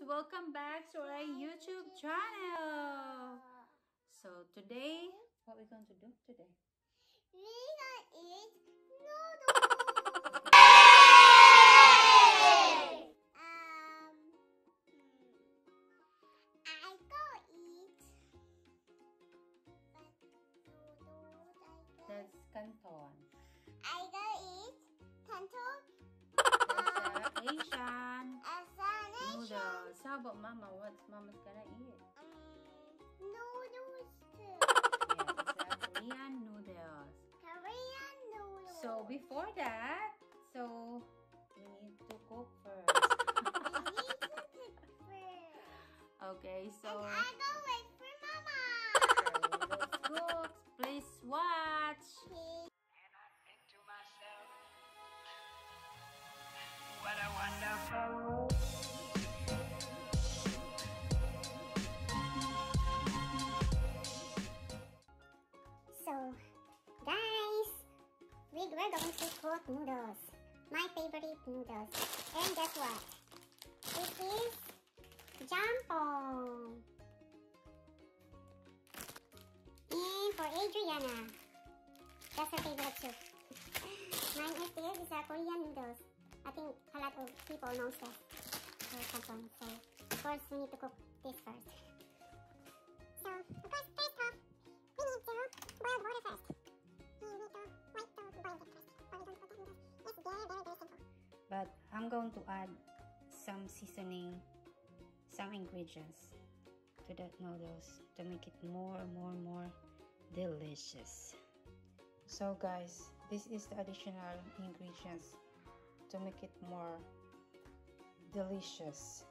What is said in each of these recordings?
welcome back to our YouTube channel. So today, what are we going to do today? We're gonna eat noodles. I go eat noodles. That's canton. I go eat canton. Asian Asian noodles. How about Mama? What's Mama's gonna eat? Noodles too. Yes, it's Korean noodles. Korean noodles. So before that, we need to cook first. We need to cook first. Okay, so And I go wait for Mama. let's cook. Please watch. And I think to myself, what a wonderful world. So, guys, we're going to cook noodles. My favorite noodles. And guess what? This is jjampong. And for Adriana, that's her favorite soup. Mine is this is a Korean noodles. I think a lot of people know this. Jjampong. So, of course, we need to cook this first. So, of course, first off, we need to boil water first. We need to wait to boil it first. What we're going to put in this. It's very, very, very simple. But I'm going to add some seasoning, some ingredients to that noodles to make it more delicious. So guys, this is the additional ingredients to make it more delicious.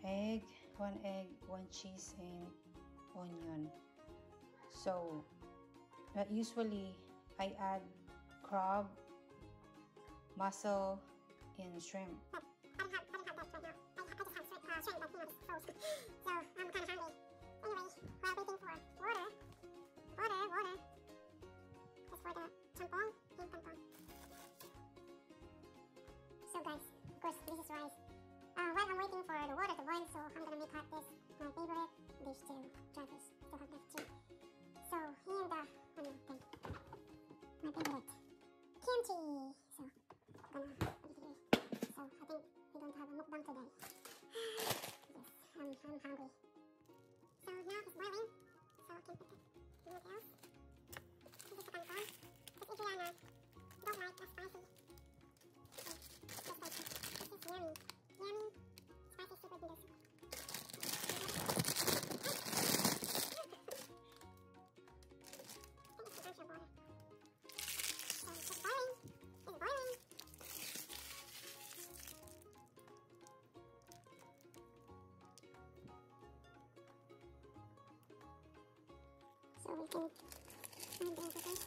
Egg, one cheese, and onion. So usually I add crab, mussel, and shrimp. I don't have that right now. I just have shrimp, but it's frozen. So I'm kind of hungry. Anyway, while waiting for water. That's for the jjampong and canton. So guys, of course, this is rice. While I'm waiting for the water to boil, so I'm gonna make hot this, my favorite dish to try this. To have that too. So, and my favorite kimchi. So, gonna put it here. So, I think we don't have a mukbang today. Yes, I'm hungry. So now it's boiling. So I can put the noodles. This is the canton. Because Adriana don't like the spicy. So, so spicy. This is yummy. Yummy, spicy super noodles. So we can add the ingredients.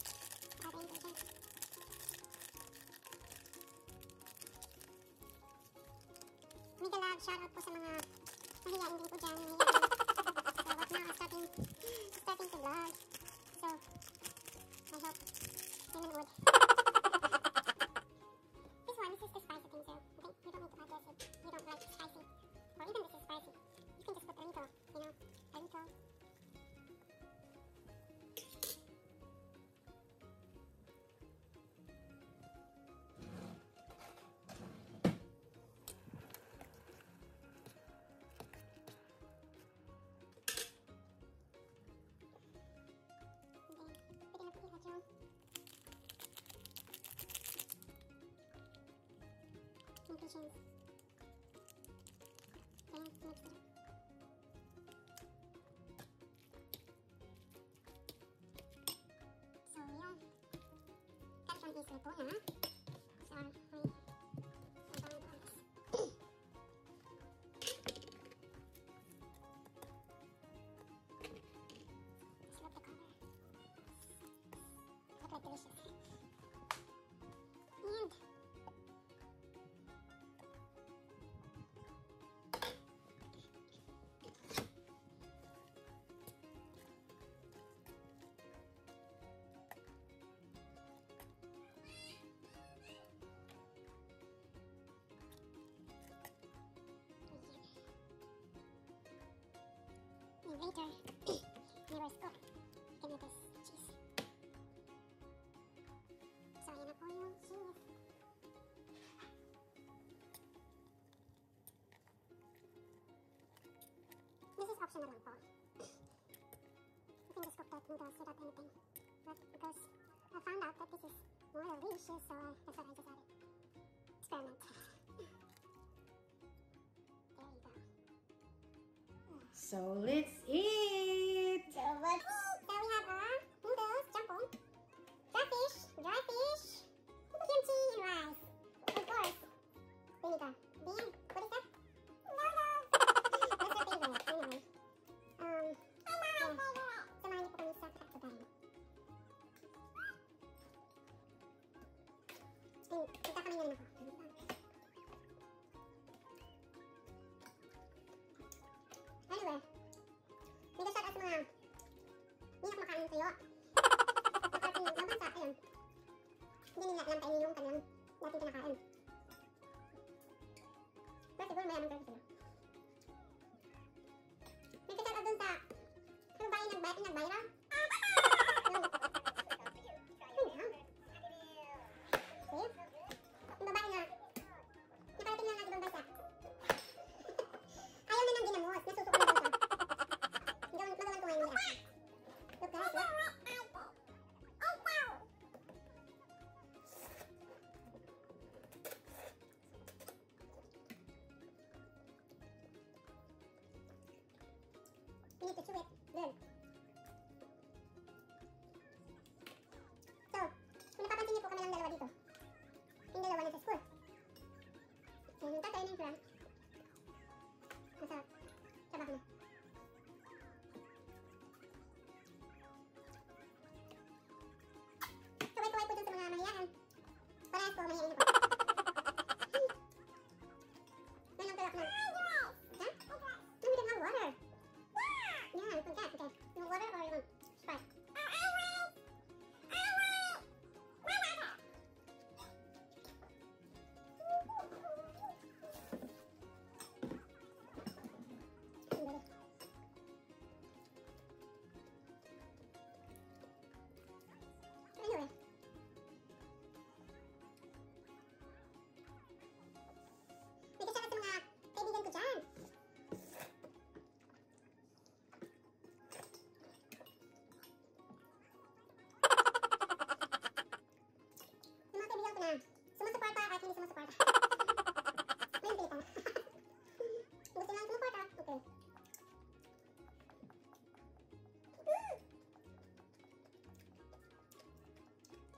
Mega love, shoutout po sa mga mahihain din po dyan. So what now, I'm starting to vlog. So, I hope you're good. This one, this is the spicy thing, so I think you don't need to add this if you don't like spicy. Or even this is spicy. You can just put a little, you know, a little. Ingredients. And mix it up. So yung canton is luto na. So may ibang oras. Just look the color. Look like delicious. And later, never cook. You can add this cheese. So, yan na po yung cheese. This is optional lang po. You can just cook that noodles without anything. But because I found out that this is more delicious, so that's what I just added. Experiment. There you go. So let's eat! So we have noodles, jambon, dry fish, kimchi, and rice. Of course, vinegar. Then, what is that? Noodles! That's your favorite, I know. Yeah. Samahan niyo po kami sa pagkain. And, punta kami na rin ako. Anyway, may shout out sa mga hindi na kumakain ng tuyo. Nakating ng bansa, ayun. Hindi nila alam kainin yung kanilang dating kinakain. Pero siguro mayaman talaga sila. May shout out dun sa ano ba yung nag-viral? Yung babae na nakarating lang ng ibang bansa. Ayaw na nang ginamos, nasusuko na doon siya. Magawan ko ngayon nila. Look guys, look. You need to chew it. Good. So, kung napapansin niyo po kami lang dalawa dito. Yung dalawa nasa school. Yan yung tatay na yung Frank. Nasa trabaho na. Kaway-kaway po dun sa mga mahiyaan. Parehas po, mahihain ako. Yan ang talak na. Ha? No, we don't have water. Yeah, we forgot. Okay. You want water or you want Sprite? Anyway. May kasama sa mga kaibigan ko dyan. Yung mga kaibigan ko na sumusuporta at hindi sumusuporta. May pilitan. Gusto lang sumuporta. Okay.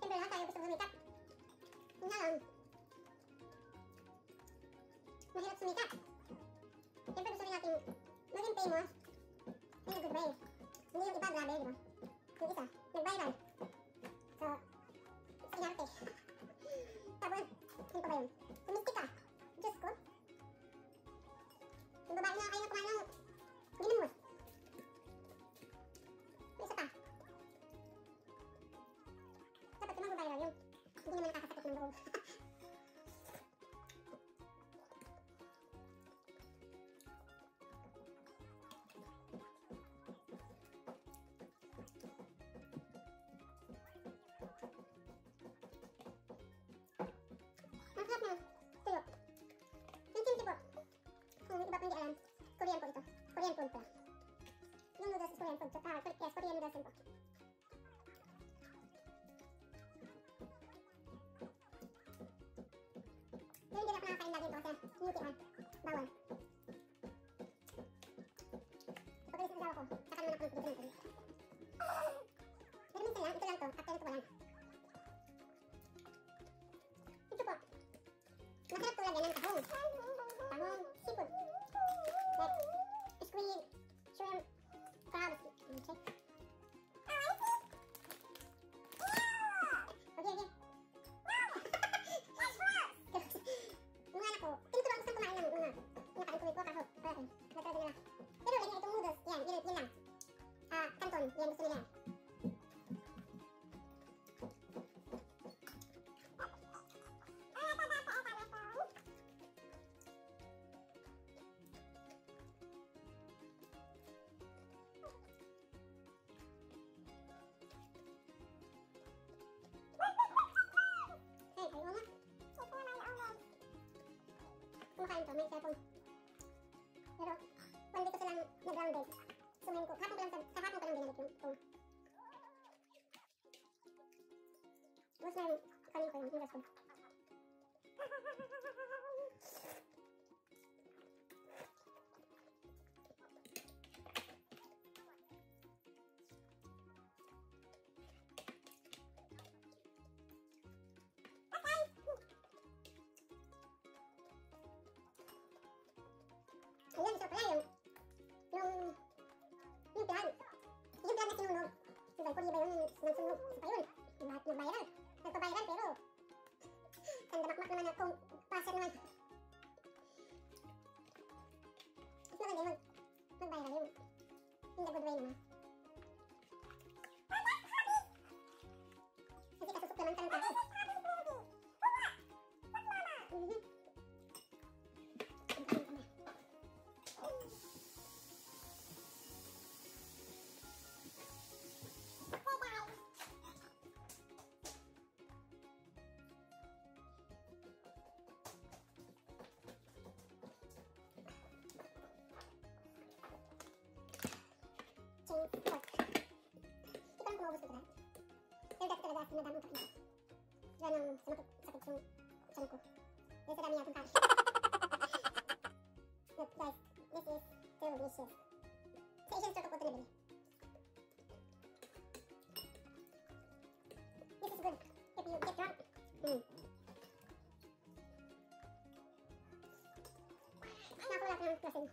Siyempre lahat tayo gusto sumikat. Yun nga lang. Mahirap sumikat. Siyempre gusto rin natin maging famous in a good way. Hindi yung iba grabe, di ba? Yung isa, nag-viral. So, sinarte. Tapos, ano pa ba yun? Sumistik ka. Diyos ko. Yung babae na kayo kumain ng ginamos. Yung isa pa. Dapat yung mag-viral yung hindi naman nakakasakit ng loob. Ang sarap na tuyo. Yung kimchi po. Kung iba pa hindi alam, Korean po ito. Korean food pala. Yung noodles is Korean food. Yes, Korean noodles din po. Pero hindi na ako nakakain lagi ito kasi UTR. Bawal. Pag-alis ng asawa ko, saka naman ako ng tuloy. Pero minsan lang, ito lang to. After ito walang. Ito po. Masarap to lagyan ng tahong. Tahong, seafood. Like, squid, shrimp, crabs. Okay. Okay, okay. Mga anak ko, tinuturuan ko saan kumain ng mga nakain ko kahok. Okay, nagtalaga nila. Pero lagyan itong noodles, yan lang. Canton, yan gusto nila. lang to, may cellphone. Pero, one day ko silang nag-grounded. So, ngayon ko, hapon ko lang, sa hapon ko lang binalik yung phone. Tapos na yung, kanin ko yung noodles ko. Ayun, so pala yung plan na sinunog. So, dahil Korea ba yun nagsunog? So, pa yun, nag-viral. Nagpa-viral, pero sandamakmak naman na kung passer naman. Mas maganda yung mag-viral yung in the good way naman. Kasi kasusok naman ka ng tao. Pork. Ito lang kumabos ko talaga. Pero dati talaga sinadami ko ito. Diyan ang sumakit yung tiyan ko. Dahil sa dami niya itong kain. Look guys, this is so delicious. Sa Asian store ko po ito nabili. This is good if you get drunk. Nakakulak ng lasing.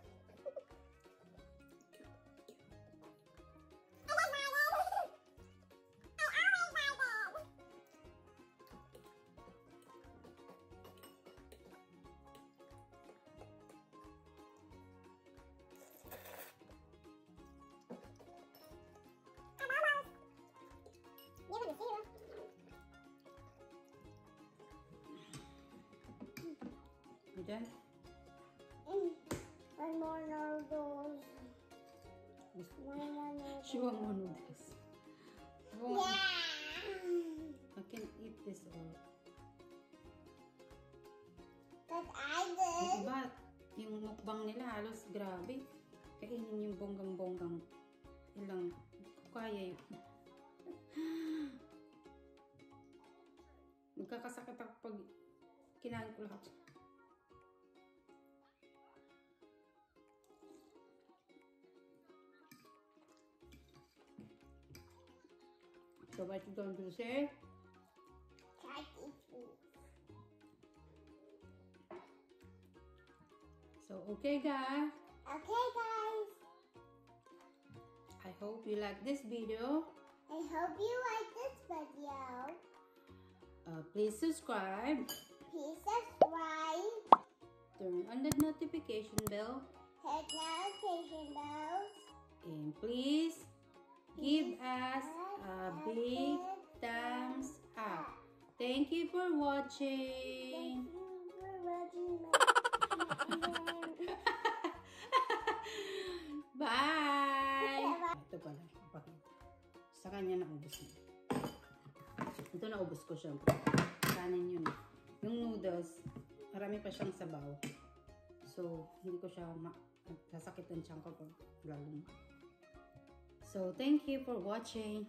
Diyan. One more noodles. One more noodles. She won't want noodles. Yeah. I can eat this all. But I did. Diba, yung mukbang nila halos grabe. Kainin yung bonggang-bonggang ilang kaya yun. Magkakasakit ako pag kinain ko lahat. So what you going to say? Try to eat food. So okay guys, Okay guys, I hope you like this video. I hope you like this video. Please subscribe, Please subscribe, turn on the notification bell, hit notification bells, and please give us a big thumbs up. Thank you for watching. Thank you for watching my Bye! Ito pala, pakita. Sa kanya naubos na. Ito naubos ko syempre. Kanin yun. Yung noodles, marami pa siyang sabaw. So, hindi ko siya sasakit ang tiyan ko pag lalo. So, thank you for watching.